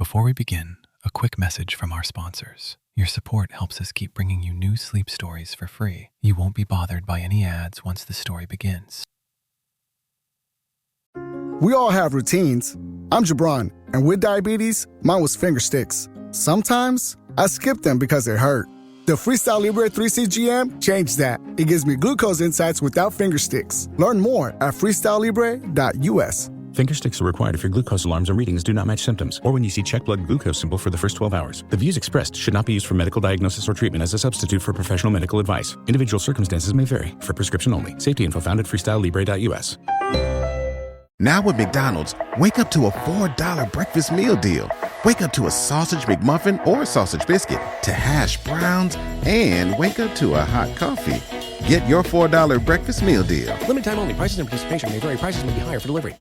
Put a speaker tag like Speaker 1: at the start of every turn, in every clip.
Speaker 1: Before we begin, a quick message from our sponsors. Your support helps us keep bringing you new sleep stories for free. You won't be bothered by any ads once the story begins.
Speaker 2: We all have routines. I'm Jabron, and with diabetes, mine was finger sticks. Sometimes, I skip them because it hurt. The Freestyle Libre 3CGM changed that. It gives me glucose insights without finger sticks. Learn more at freestylelibre.us.
Speaker 3: Finger sticks are required if your glucose alarms or readings do not match symptoms, or when you see check blood glucose symbol for the first 12 hours. The views expressed should not be used for medical diagnosis or treatment as a substitute for professional medical advice. Individual circumstances may vary. For prescription only. Safety info found at freestylelibre.us.
Speaker 4: Now with McDonald's, wake up to a $4 breakfast meal deal. Wake up to a sausage McMuffin or sausage biscuit, to hash browns, and wake up to a hot coffee. Get your $4 breakfast meal deal.
Speaker 5: Limited time only. Prices and participation may vary. Prices may be higher for delivery.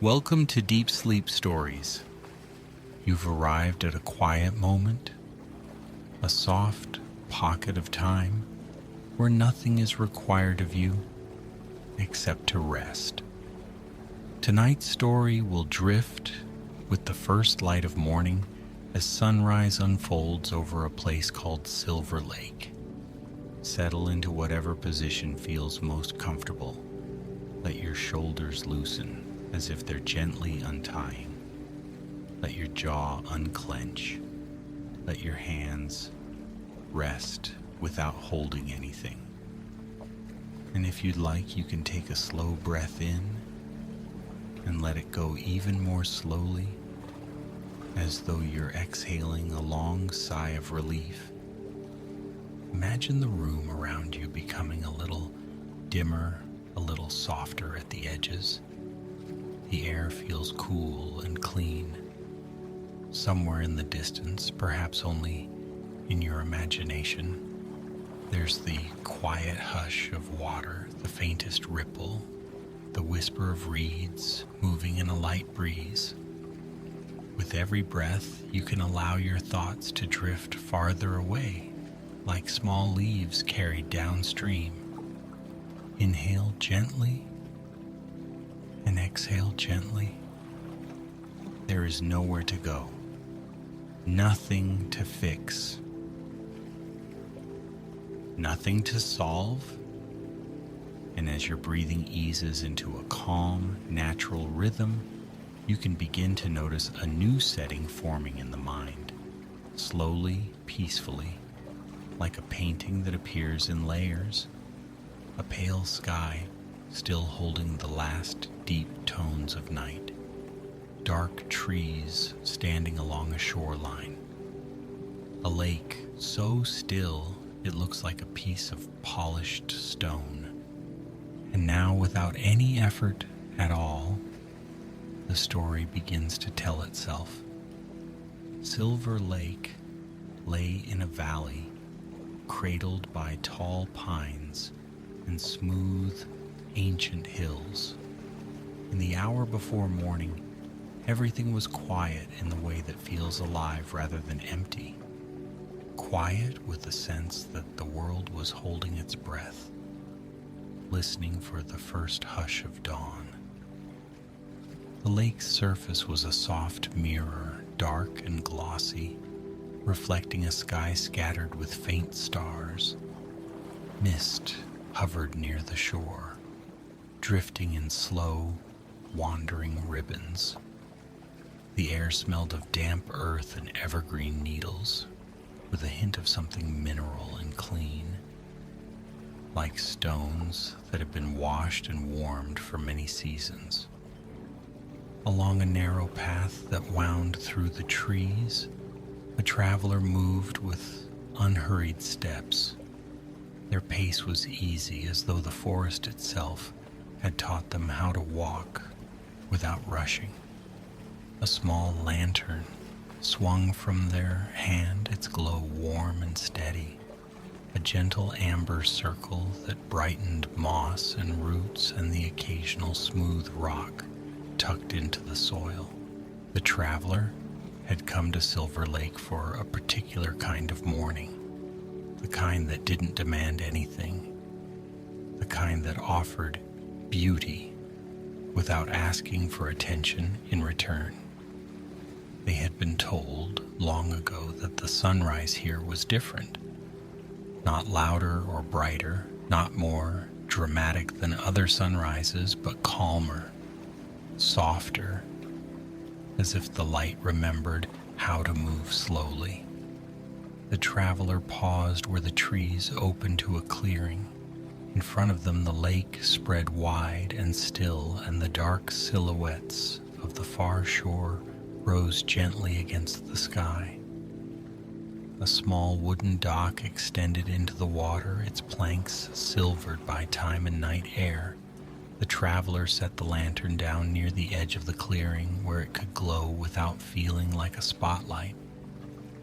Speaker 6: Welcome to Deep Sleep Stories. You've arrived at a quiet moment, a soft pocket of time where nothing is required of you except to rest. Tonight's story will drift with the first light of morning as sunrise unfolds over a place called Silver Lake. Settle into whatever position feels most comfortable. Let your shoulders loosen as if they're gently untying. Let your jaw unclench. Let your hands rest without holding anything. And if you'd like, you can take a slow breath in and let it go even more slowly, as though you're exhaling a long sigh of relief. Imagine the room around you becoming a little dimmer, a little softer at the edges. The air feels cool and clean. Somewhere in the distance, perhaps only in your imagination, there's the quiet hush of water, the faintest ripple, the whisper of reeds moving in a light breeze. With every breath, you can allow your thoughts to drift farther away, like small leaves carried downstream. Inhale gently and exhale gently. There is nowhere to go, nothing to fix, nothing to solve. And as your breathing eases into a calm, natural rhythm, you can begin to notice a new setting forming in the mind, slowly, peacefully, like a painting that appears in layers, a pale sky still holding the last deep tones of night, dark trees standing along a shoreline, a lake so still it looks like a piece of polished stone. And now, without any effort at all, the story begins to tell itself. Silver Lake lay in a valley, cradled by tall pines and smooth, ancient hills. In the hour before morning, everything was quiet in the way that feels alive rather than empty. Quiet with the sense that the world was holding its breath, listening for the first hush of dawn. The lake's surface was a soft mirror, dark and glossy, reflecting a sky scattered with faint stars. Mist hovered near the shore, drifting in slow, wandering ribbons. The air smelled of damp earth and evergreen needles, with a hint of something mineral and clean, like stones that had been washed and warmed for many seasons. Along a narrow path that wound through the trees, a traveler moved with unhurried steps. Their pace was easy, as though the forest itself had taught them how to walk without rushing. A small lantern swung from their hand, its glow warm and steady, a gentle amber circle that brightened moss and roots and the occasional smooth rock tucked into the soil. The traveler had come to Silver Lake for a particular kind of morning, the kind that didn't demand anything, the kind that offered beauty without asking for attention in return. They had been told long ago that the sunrise here was different. Not louder or brighter, not more dramatic than other sunrises, but calmer, softer, as if the light remembered how to move slowly. The traveler paused where the trees opened to a clearing. In front of them, the lake spread wide and still, and the dark silhouettes of the far shore rose gently against the sky. A small wooden dock extended into the water, its planks silvered by time and night air. The traveler set the lantern down near the edge of the clearing where it could glow without feeling like a spotlight.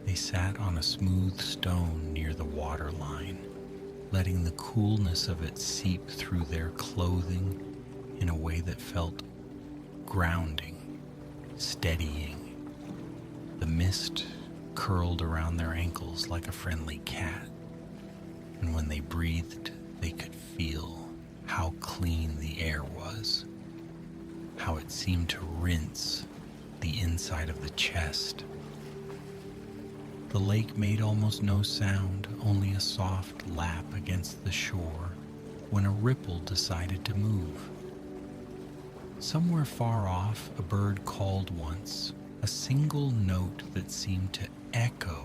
Speaker 6: They sat on a smooth stone near the water line, letting the coolness of it seep through their clothing in a way that felt grounding, steadying. The mist curled around their ankles like a friendly cat, and when they breathed, they could feel how clean the air was, how it seemed to rinse the inside of the chest. The lake made almost no sound, only a soft lap against the shore when a ripple decided to move. Somewhere far off, a bird called once, a single note that seemed to echo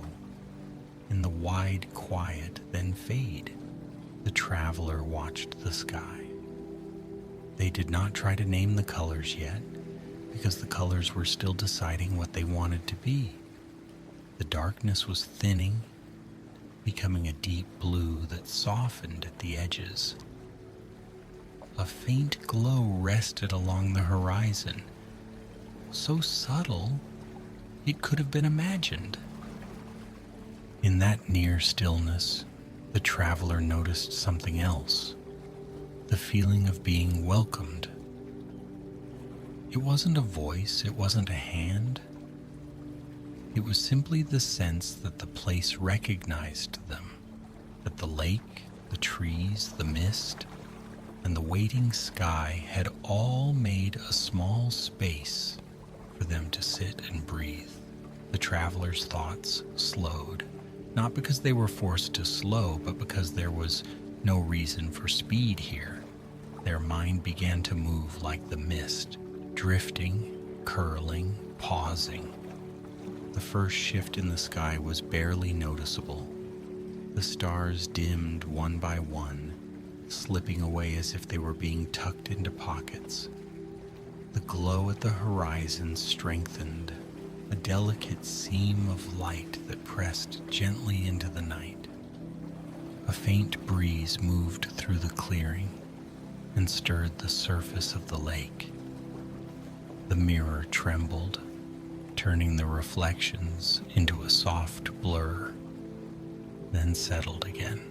Speaker 6: in the wide quiet, then fade. The traveler watched the sky. They did not try to name the colors yet, because the colors were still deciding what they wanted to be. The darkness was thinning, becoming a deep blue that softened at the edges. A faint glow rested along the horizon, so subtle it could have been imagined. In that near stillness, the traveler noticed something else, the feeling of being welcomed. It wasn't a voice, it wasn't a hand. It was simply the sense that the place recognized them, that the lake, the trees, the mist, and the waiting sky had all made a small space for them to sit and breathe. The traveler's thoughts slowed, not because they were forced to slow, but because there was no reason for speed here. Their mind began to move like the mist, drifting, curling, pausing. The first shift in the sky was barely noticeable. The stars dimmed one by one, slipping away as if they were being tucked into pockets. The glow at the horizon strengthened, a delicate seam of light that pressed gently into the night. A faint breeze moved through the clearing and stirred the surface of the lake. The mirror trembled, turning the reflections into a soft blur, then settled again.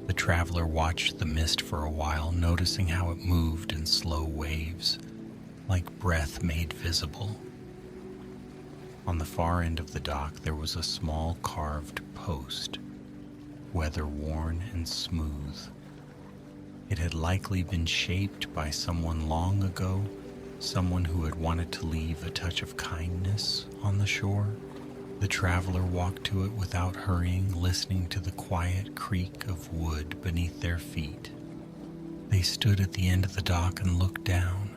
Speaker 6: The traveler watched the mist for a while, noticing how it moved in slow waves, like breath made visible. On the far end of the dock, there was a small carved post, weather-worn and smooth. It had likely been shaped by someone long ago, someone who had wanted to leave a touch of kindness on the shore. The traveler walked to it without hurrying, listening to the quiet creak of wood beneath their feet. They stood at the end of the dock and looked down.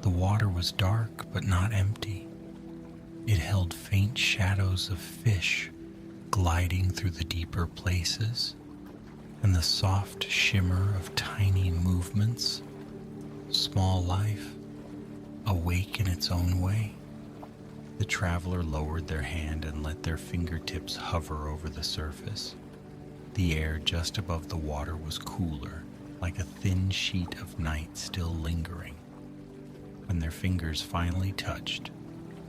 Speaker 6: The water was dark but not empty. It held faint shadows of fish gliding through the deeper places, and the soft shimmer of tiny movements, small life, awake in its own way. The traveler lowered their hand and let their fingertips hover over the surface. The air just above the water was cooler, like a thin sheet of night still lingering. When their fingers finally touched,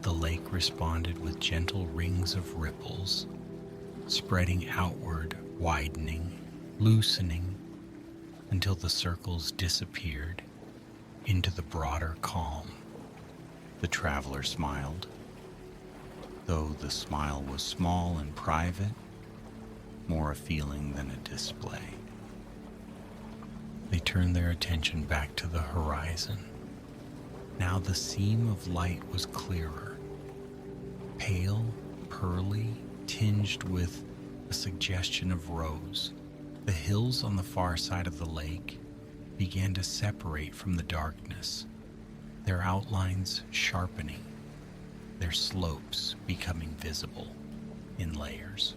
Speaker 6: the lake responded with gentle rings of ripples, spreading outward, widening, loosening, until the circles disappeared into the broader calm. The traveler smiled, though the smile was small and private, more a feeling than a display. They turned their attention back to the horizon. Now the seam of light was clearer, pale, pearly, tinged with a suggestion of rose. The hills on the far side of the lake began to separate from the darkness, their outlines sharpening, their slopes becoming visible in layers.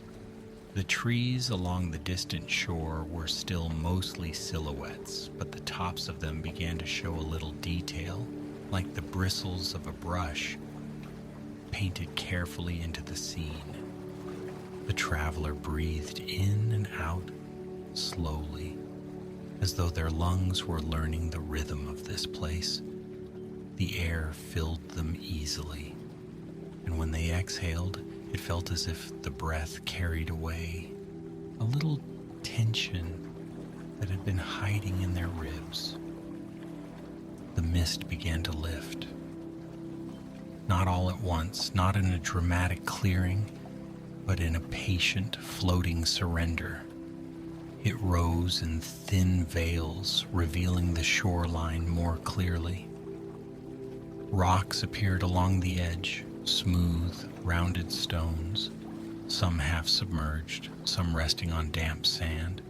Speaker 6: The trees along the distant shore were still mostly silhouettes, but the tops of them began to show a little detail, like the bristles of a brush painted carefully into the scene. The traveler breathed in and out slowly, as though their lungs were learning the rhythm of this place. The air filled them easily, and when they exhaled, it felt as if the breath carried away a little tension that had been hiding in their ribs. The mist began to lift. Not all at once, not in a dramatic clearing, but in a patient, floating surrender. It rose in thin veils, revealing the shoreline more clearly. Rocks appeared along the edge, smooth, rounded stones, some half submerged, some resting on damp sand.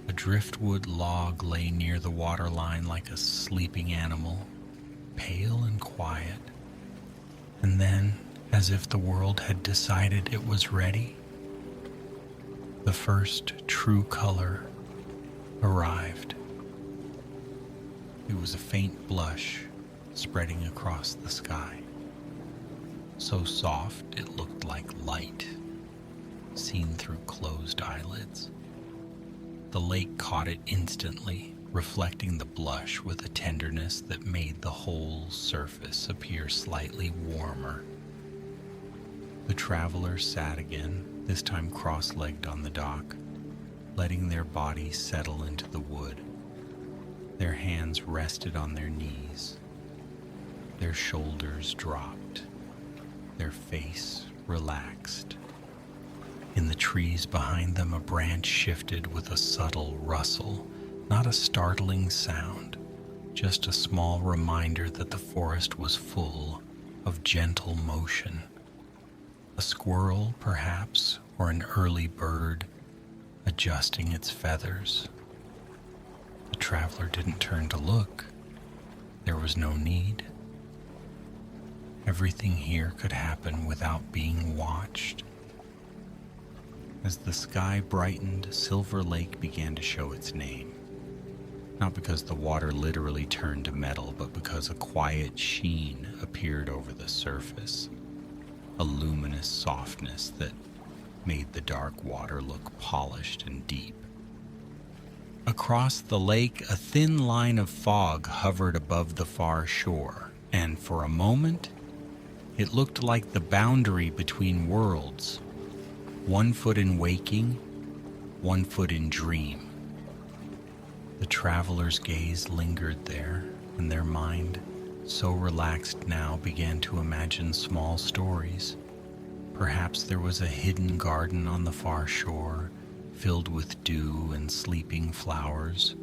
Speaker 6: A driftwood log lay near the waterline like a sleeping animal, pale and quiet. And then, as if the world had decided it was ready, the first true color arrived. It was a faint blush spreading across the sky, so soft it looked like light seen through closed eyelids. The lake caught it instantly, reflecting the blush with a tenderness that made the whole surface appear slightly warmer. The travelers sat again, this time cross-legged on the dock, letting their bodies settle into the wood. Their hands rested on their knees. Their shoulders dropped. Their face relaxed. In the trees behind them, a branch shifted with a subtle rustle, not a startling sound, just a small reminder that the forest was full of gentle motion. A squirrel, perhaps, or an early bird adjusting its feathers. The traveler didn't turn to look. There was no need. Everything here could happen without being watched. As the sky brightened, Silver Lake began to show its name. Not because the water literally turned to metal, but because a quiet sheen appeared over the surface. A luminous softness that made the dark water look polished and deep. Across the lake, a thin line of fog hovered above the far shore, and for a moment, it looked like the boundary between worlds. 1 foot in waking, 1 foot in dream. The traveler's gaze lingered there, and their mind, so relaxed now, began to imagine small stories. Perhaps there was a hidden garden on the far shore, filled with dew and sleeping flowers.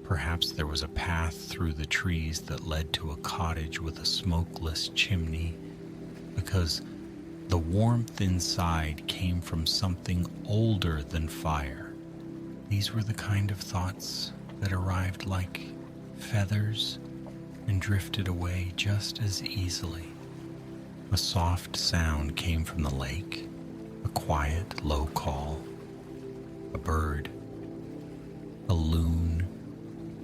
Speaker 6: Perhaps there was a path through the trees that led to a cottage with a smokeless chimney, because the warmth inside came from something older than fire. These were the kind of thoughts that arrived like feathers and drifted away just as easily. A soft sound came from the lake, a quiet, low call. A bird, a loon,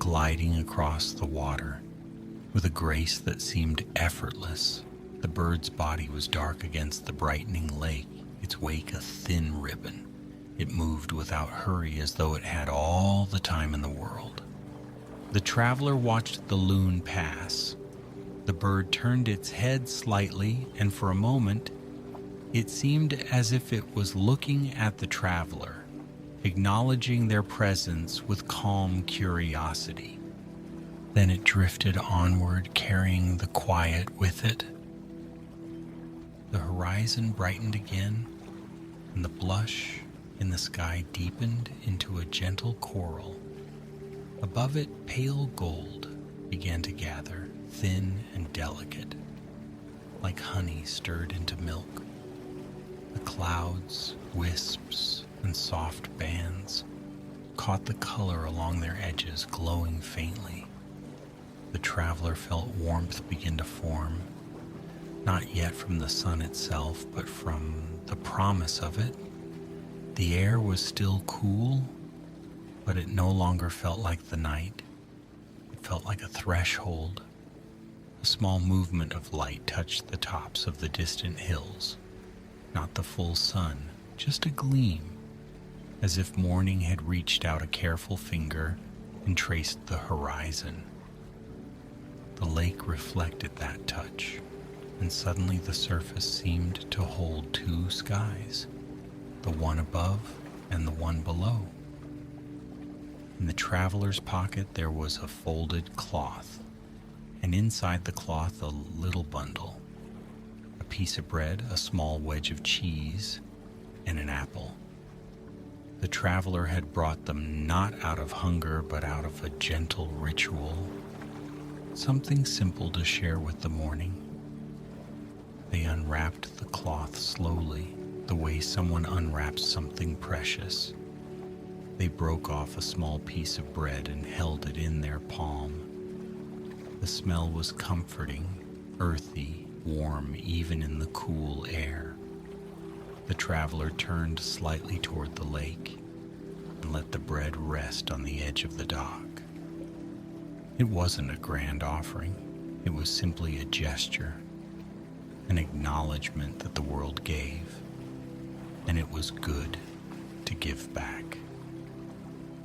Speaker 6: gliding across the water with a grace that seemed effortless. The bird's body was dark against the brightening lake, its wake a thin ribbon. It moved without hurry, as though it had all the time in the world. The traveler watched the loon pass. The bird turned its head slightly, and for a moment, it seemed as if it was looking at the traveler, acknowledging their presence with calm curiosity. Then it drifted onward, carrying the quiet with it. The horizon brightened again, and the blush in the sky deepened into a gentle coral. Above it, pale gold, began to gather, thin and delicate, like honey stirred into milk. The clouds, wisps, and soft bands caught the color along their edges, glowing faintly. The traveler felt warmth begin to form, not yet from the sun itself, but from the promise of it. The air was still cool, but it no longer felt like the night. It felt like a threshold. A small movement of light touched the tops of the distant hills. Not the full sun, just a gleam, as if morning had reached out a careful finger and traced the horizon. The lake reflected that touch, and suddenly the surface seemed to hold two skies, the one above and the one below. In the traveler's pocket there was a folded cloth, and inside the cloth a little bundle, a piece of bread, a small wedge of cheese, and an apple. The traveler had brought them not out of hunger, but out of a gentle ritual, something simple to share with the morning. They unwrapped the cloth slowly, the way someone unwraps something precious. They broke off a small piece of bread and held it in their palm. The smell was comforting, earthy, warm, even in the cool air. The traveler turned slightly toward the lake and let the bread rest on the edge of the dock. It wasn't a grand offering. It was simply a gesture, an acknowledgement that the world gave, and it was good to give back.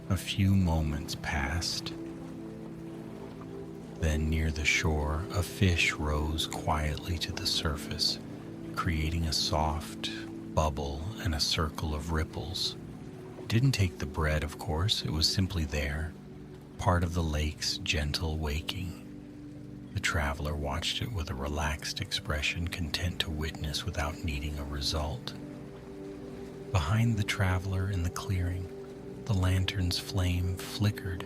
Speaker 6: A few moments passed. Then near the shore, a fish rose quietly to the surface, creating a soft bubble and a circle of ripples. It didn't take the bread, of course. It was simply there, part of the lake's gentle waking. The traveler watched it with a relaxed expression, content to witness without needing a result. Behind the traveler in the clearing, the lantern's flame flickered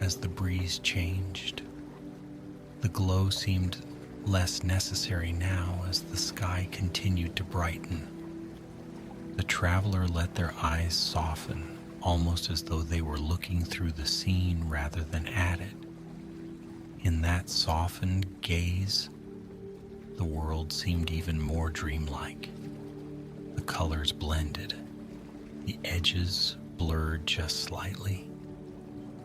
Speaker 6: as the breeze changed. The glow seemed less necessary now as the sky continued to brighten. The traveler let their eyes soften, almost as though they were looking through the scene rather than at it. In that softened gaze, the world seemed even more dreamlike. The colors blended, the edges blurred just slightly.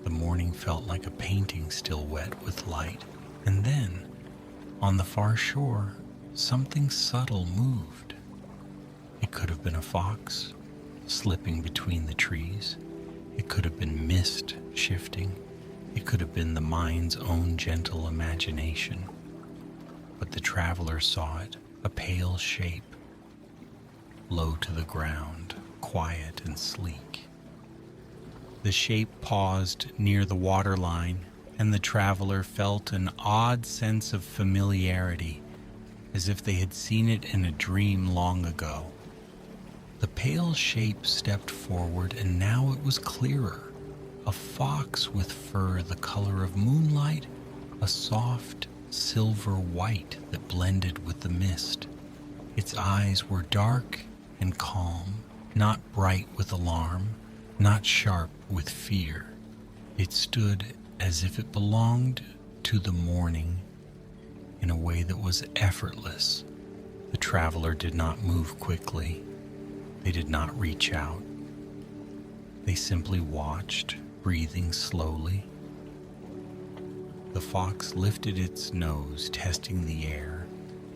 Speaker 6: The morning felt like a painting still wet with light. And then, on the far shore, something subtle moved. It could have been a fox slipping between the trees. It could have been mist shifting. It could have been the mind's own gentle imagination. But the traveler saw it, a pale shape, low to the ground, quiet and sleek. The shape paused near the waterline, and the traveler felt an odd sense of familiarity, as if they had seen it in a dream long ago. The pale shape stepped forward, and now it was clearer. A fox with fur the color of moonlight, a soft silver white that blended with the mist. Its eyes were dark and calm, not bright with alarm, not sharp with fear. It stood as if it belonged to the morning in a way that was effortless. The traveler did not move quickly. They did not reach out. They simply watched, breathing slowly. The fox lifted its nose, testing the air,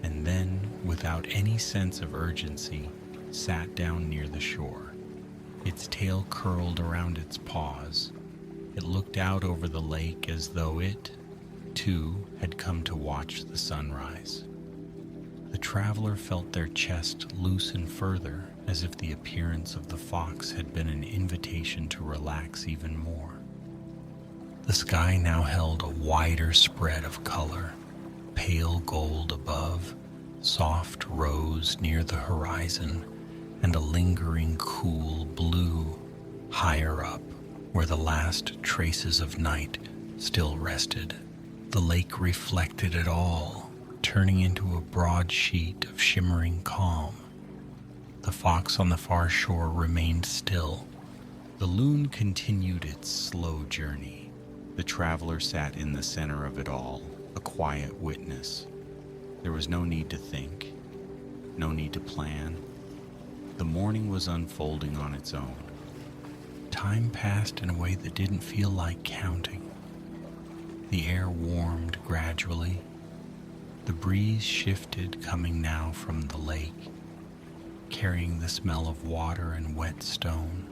Speaker 6: and then, without any sense of urgency, sat down near the shore. Its tail curled around its paws. It looked out over the lake as though it, too, had come to watch the sunrise. The traveler felt their chest loosen further, as if the appearance of the fox had been an invitation to relax even more. The sky now held a wider spread of color, pale gold above, soft rose near the horizon, and a lingering cool blue higher up, where the last traces of night still rested. The lake reflected it all, turning into a broad sheet of shimmering calm. The fox on the far shore remained still. The loon continued its slow journey. The traveler sat in the center of it all, a quiet witness. There was no need to think, no need to plan. The morning was unfolding on its own. Time passed in a way that didn't feel like counting. The air warmed gradually. The breeze shifted, coming now from the lake, carrying the smell of water and wet stone.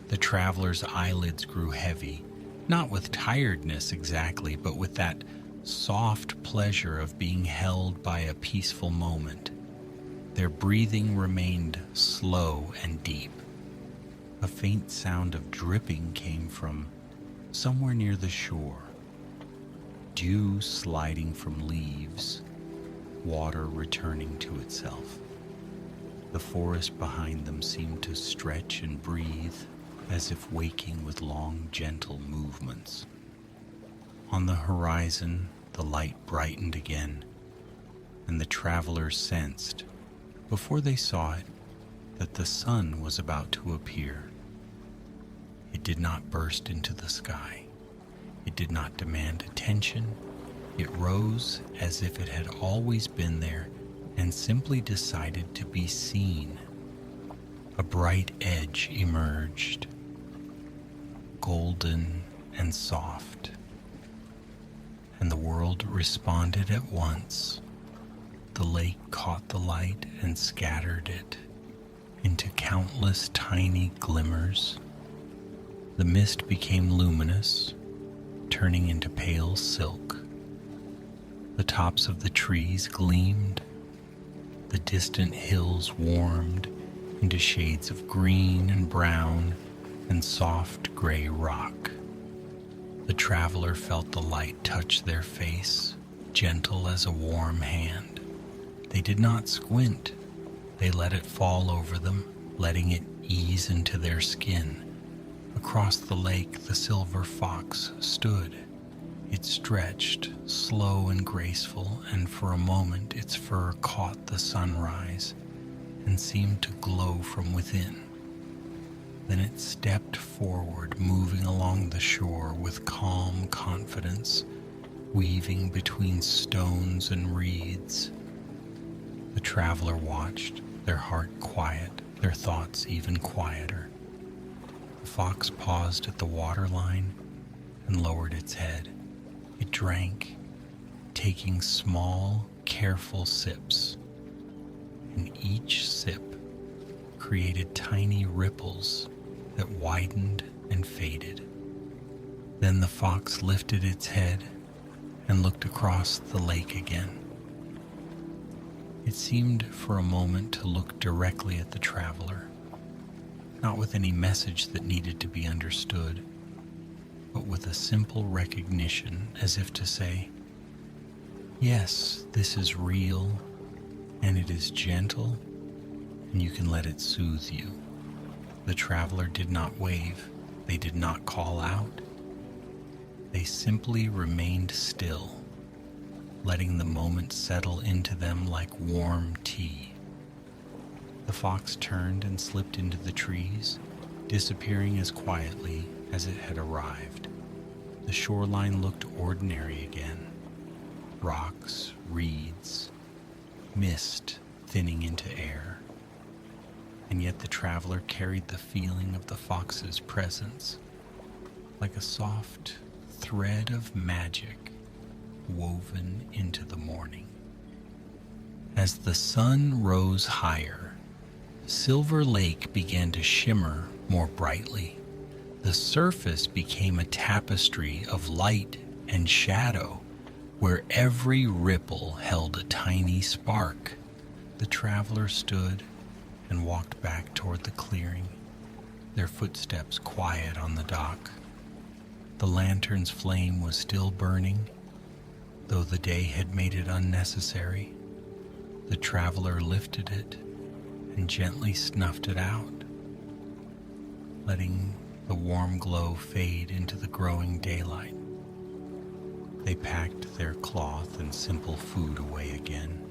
Speaker 6: The traveler's eyelids grew heavy, not with tiredness exactly, but with that soft pleasure of being held by a peaceful moment. Their breathing remained slow and deep. A faint sound of dripping came from somewhere near the shore. Dew sliding from leaves, water returning to itself. The forest behind them seemed to stretch and breathe, as if waking with long, gentle movements. On the horizon, the light brightened again, and the travelers sensed, before they saw it, that the sun was about to appear. It did not burst into the sky. It did not demand attention. It rose as if it had always been there and simply decided to be seen. A bright edge emerged, golden and soft, and the world responded at once. The lake caught the light and scattered it into countless tiny glimmers. The mist became luminous, turning into pale silk. The tops of the trees gleamed. The distant hills warmed into shades of green and brown and soft gray rock. The traveler felt the light touch their face, gentle as a warm hand. They did not squint. They let it fall over them, letting it ease into their skin. Across the lake, the silver fox stood. It stretched, slow and graceful, and for a moment its fur caught the sunrise and seemed to glow from within. Then it stepped forward, moving along the shore with calm confidence, weaving between stones and reeds. The traveler watched, their heart quiet, their thoughts even quieter. The fox paused at the waterline and lowered its head. It drank, taking small, careful sips, and each sip created tiny ripples that widened and faded. Then the fox lifted its head and looked across the lake again. It seemed for a moment to look directly at the traveler, not with any message that needed to be understood, but with a simple recognition, as if to say, yes, this is real, and it is gentle, and you can let it soothe you. The traveler did not wave. They did not call out. They simply remained still, letting the moment settle into them like warm tea. The fox turned and slipped into the trees, disappearing as quietly as it had arrived. The shoreline looked ordinary again. Rocks, reeds, mist thinning into air. And yet the traveler carried the feeling of the fox's presence, like a soft thread of magic woven into the morning. As the sun rose higher, Silver Lake began to shimmer more brightly. The surface became a tapestry of light and shadow, where every ripple held a tiny spark. The traveler stood and walked back toward the clearing, their footsteps quiet on the dock. The lantern's flame was still burning, though the day had made it unnecessary. The traveler lifted it and gently snuffed it out, letting the warm glow fade into the growing daylight. They packed their cloth and simple food away again,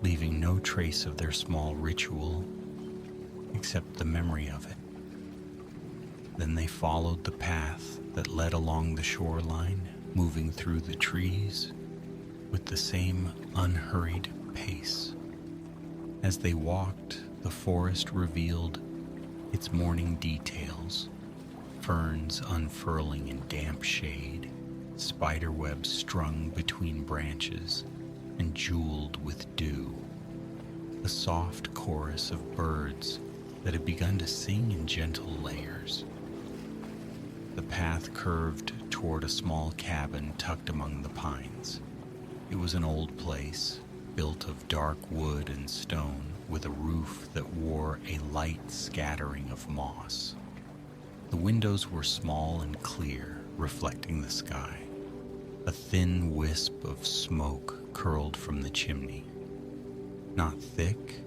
Speaker 6: leaving no trace of their small ritual except the memory of it. Then they followed the path that led along the shoreline, moving through the trees with the same unhurried pace. As they walked, the forest revealed its morning details: ferns unfurling in damp shade, spiderwebs strung between branches and jeweled with dew, a soft chorus of birds that had begun to sing in gentle layers. The path curved toward a small cabin tucked among the pines. It was an old place, built of dark wood and stone, with a roof that wore a light scattering of moss. The windows were small and clear, reflecting the sky. A thin wisp of smoke curled from the chimney. Not thick,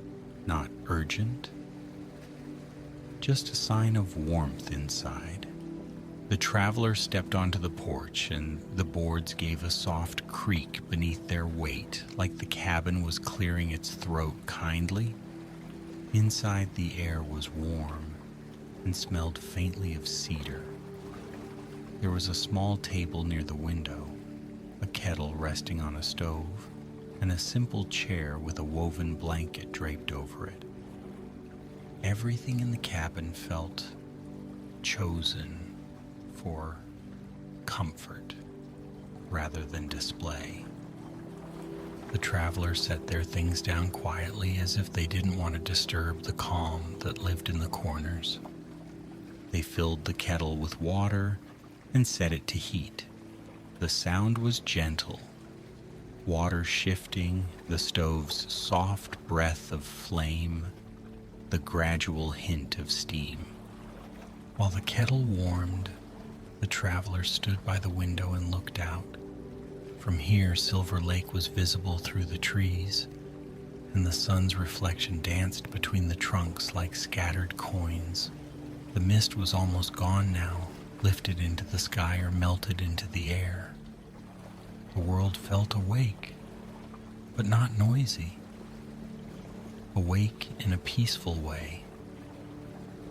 Speaker 6: not urgent, just a sign of warmth inside. The traveler stepped onto the porch, and the boards gave a soft creak beneath their weight, like the cabin was clearing its throat kindly. Inside, the air was warm and smelled faintly of cedar. There was a small table near the window, a kettle resting on a stove, and a simple chair with a woven blanket draped over it. Everything in the cabin felt chosen for comfort rather than display. The travelers set their things down quietly, as if they didn't want to disturb the calm that lived in the corners. They filled the kettle with water and set it to heat. The sound was gentle, water shifting, the stove's soft breath of flame, the gradual hint of steam. While the kettle warmed, the traveler stood by the window and looked out. From here, Silver Lake was visible through the trees, and the sun's reflection danced between the trunks like scattered coins. The mist was almost gone now, lifted into the sky or melted into the air. The world felt awake, but not noisy. Awake in a peaceful way,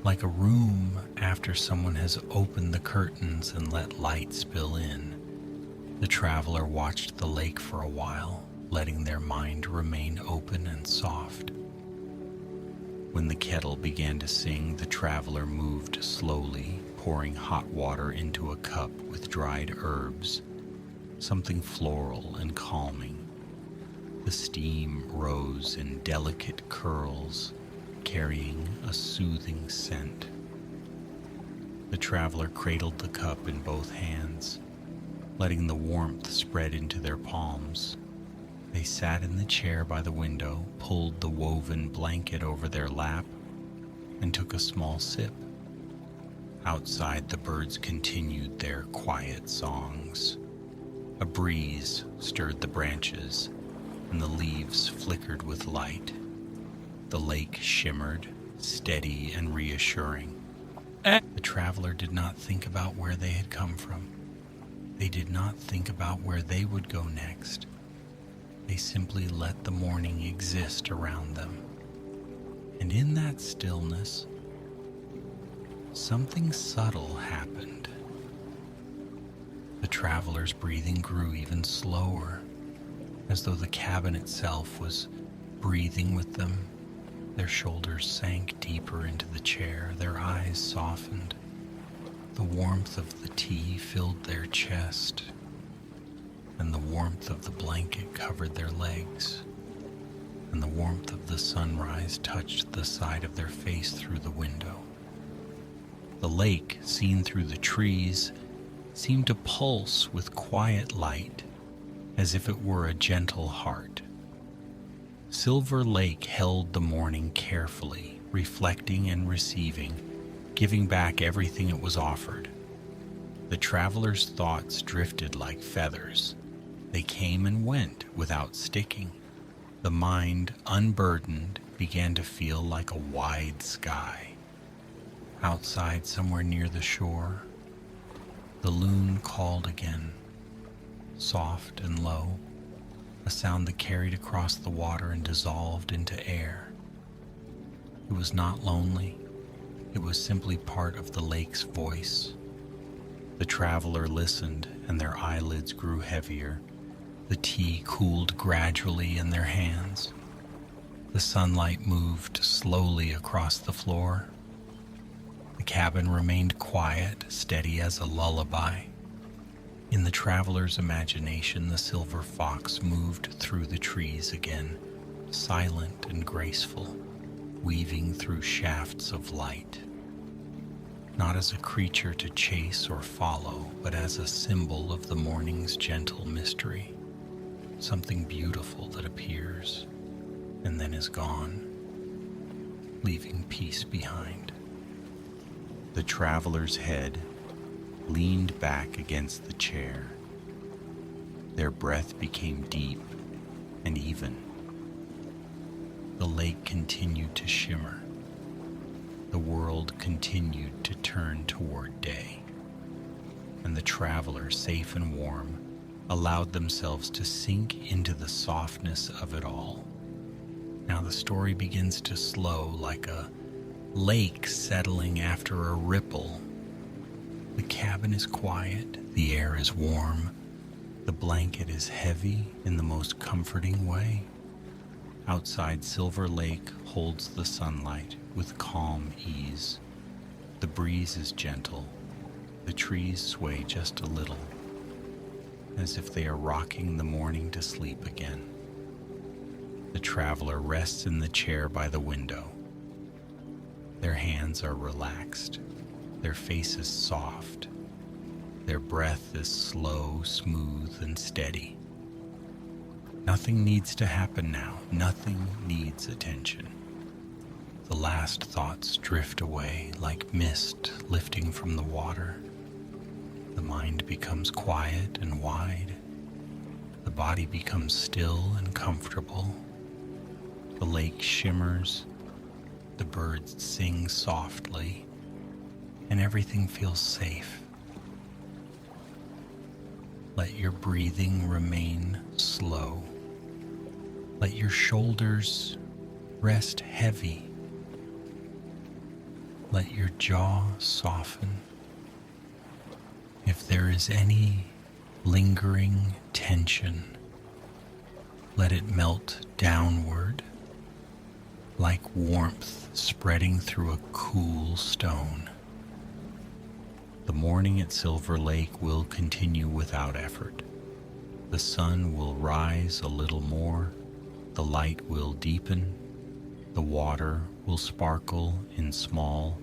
Speaker 6: like a room after someone has opened the curtains and let light spill in. The traveler watched the lake for a while, letting their mind remain open and soft. When the kettle began to sing, the traveler moved slowly, pouring hot water into a cup with dried herbs, something floral and calming. The steam rose in delicate curls, carrying a soothing scent. The traveler cradled the cup in both hands, letting the warmth spread into their palms. They sat in the chair by the window, pulled the woven blanket over their lap, and took a small sip. Outside, the birds continued their quiet songs. A breeze stirred the branches, and the leaves flickered with light. The lake shimmered, steady and reassuring. The traveler did not think about where they had come from. They did not think about where they would go next. They simply let the morning exist around them. And in that stillness, something subtle happened. The traveler's breathing grew even slower, as though the cabin itself was breathing with them. Their shoulders sank deeper into the chair, their eyes softened. The warmth of the tea filled their chest, and the warmth of the blanket covered their legs, and the warmth of the sunrise touched the side of their face through the window. The lake, seen through the trees, seemed to pulse with quiet light, as if it were a gentle heart. Silver Lake held the morning carefully, reflecting and receiving, giving back everything it was offered. The traveler's thoughts drifted like feathers. They came and went without sticking. The mind, unburdened, began to feel like a wide sky. Outside, somewhere near the shore, the loon called again, soft and low, a sound that carried across the water and dissolved into air. It was not lonely. It was simply part of the lake's voice. The traveler listened, and their eyelids grew heavier. The tea cooled gradually in their hands. The sunlight moved slowly across the floor. The cabin remained quiet, steady as a lullaby. In the traveler's imagination, the silver fox moved through the trees again, silent and graceful, weaving through shafts of light. Not as a creature to chase or follow, but as a symbol of the morning's gentle mystery, something beautiful that appears and then is gone, leaving peace behind. The traveler's head leaned back against the chair. Their breath became deep and even. The lake continued to shimmer. The world continued to turn toward day. And the traveler, safe and warm, allowed themselves to sink into the softness of it all. Now the story begins to slow like a lake settling after a ripple. The cabin is quiet, the air is warm, the blanket is heavy in the most comforting way. Outside, Silver Lake holds the sunlight with calm ease. The breeze is gentle, the trees sway just a little, as if they are rocking the morning to sleep again. The traveler rests in the chair by the window. Their hands are relaxed, their faces soft, their breath is slow, smooth, and steady. Nothing needs to happen now, nothing needs attention. The last thoughts drift away like mist lifting from the water. The mind becomes quiet and wide. The body becomes still and comfortable. The lake shimmers. The birds sing softly. And everything feels safe. Let your breathing remain slow. Let your shoulders rest heavy. Let your jaw soften. If there is any lingering tension, let it melt downward like warmth spreading through a cool stone. The morning at Silver Lake will continue without effort. The sun will rise a little more, the light will deepen, the water will sparkle in small,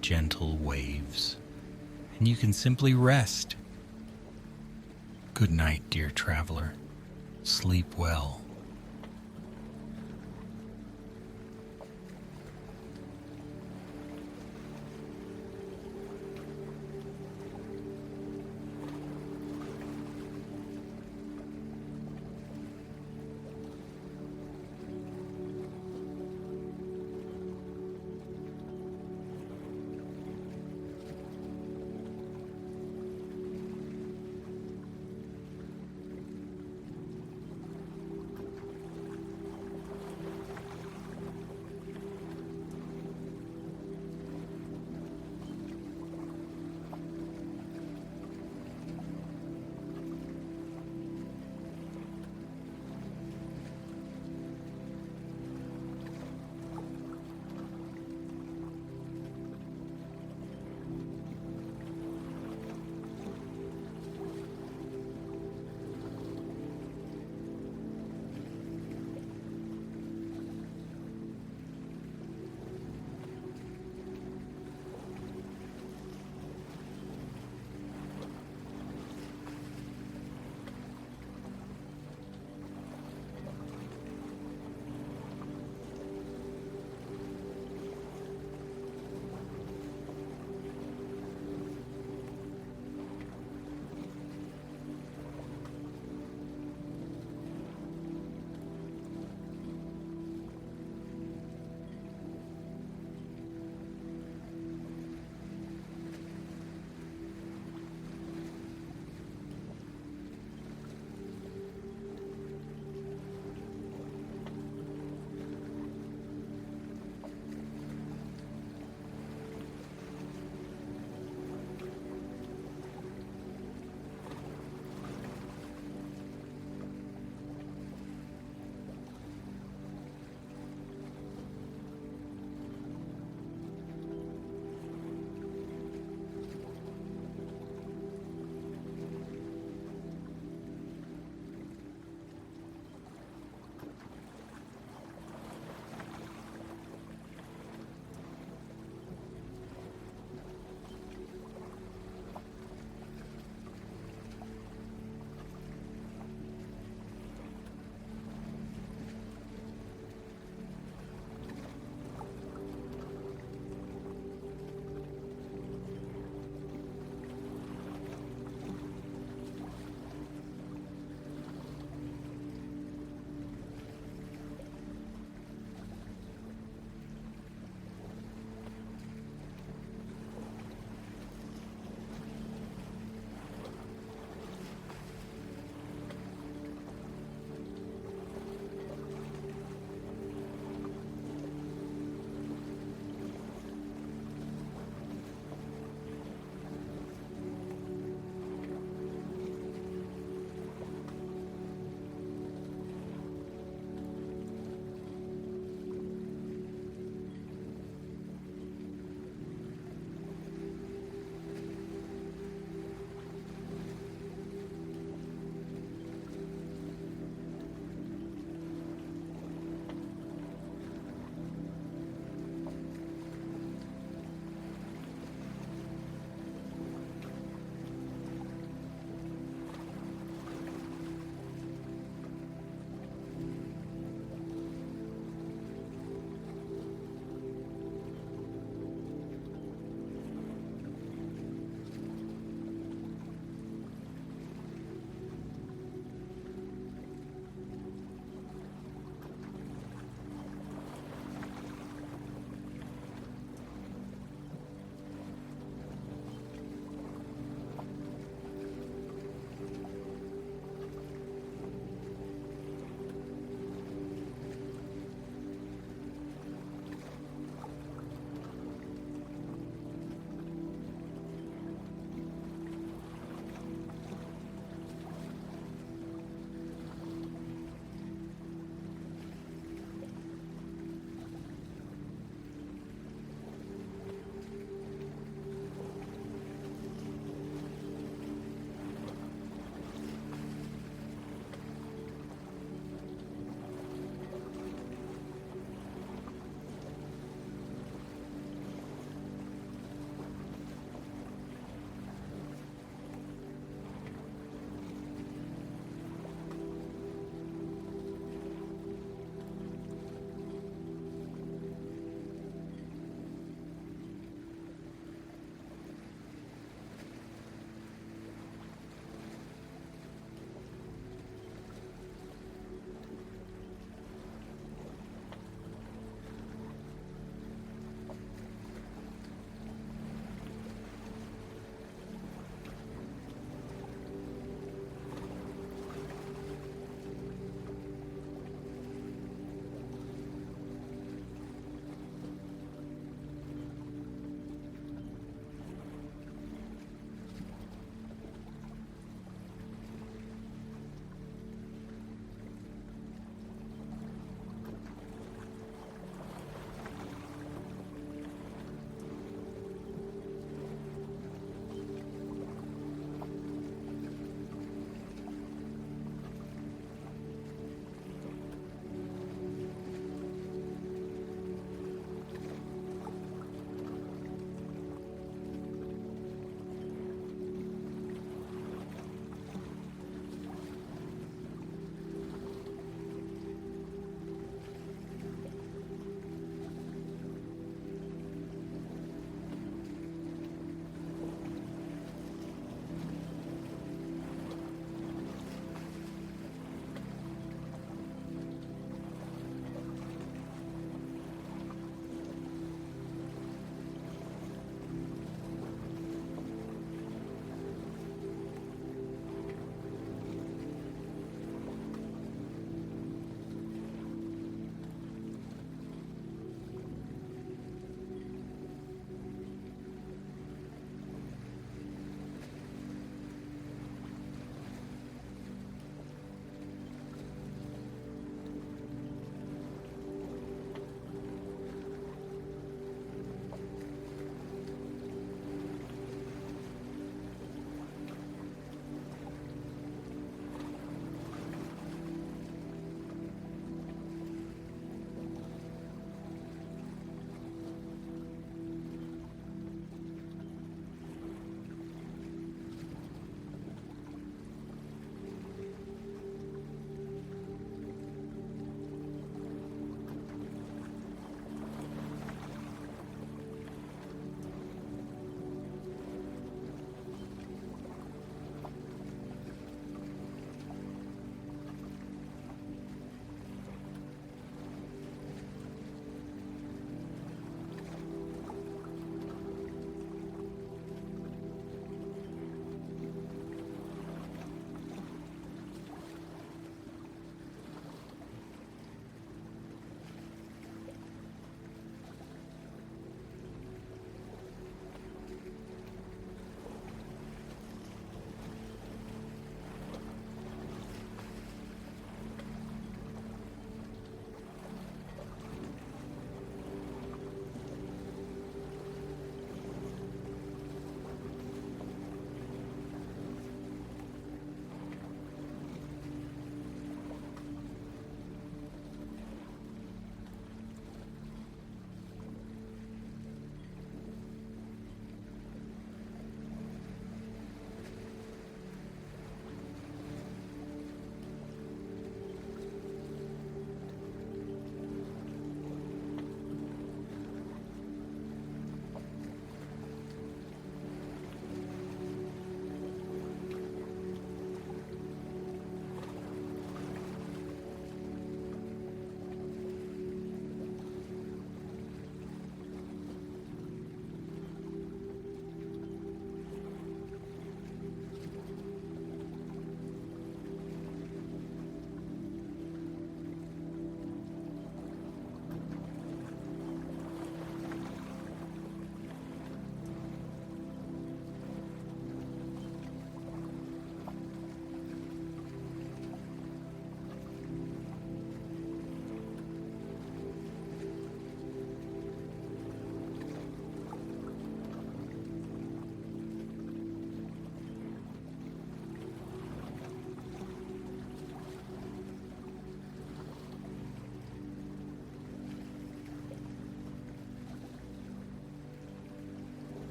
Speaker 6: gentle waves, and you can simply rest. Good night, dear traveler. Sleep well.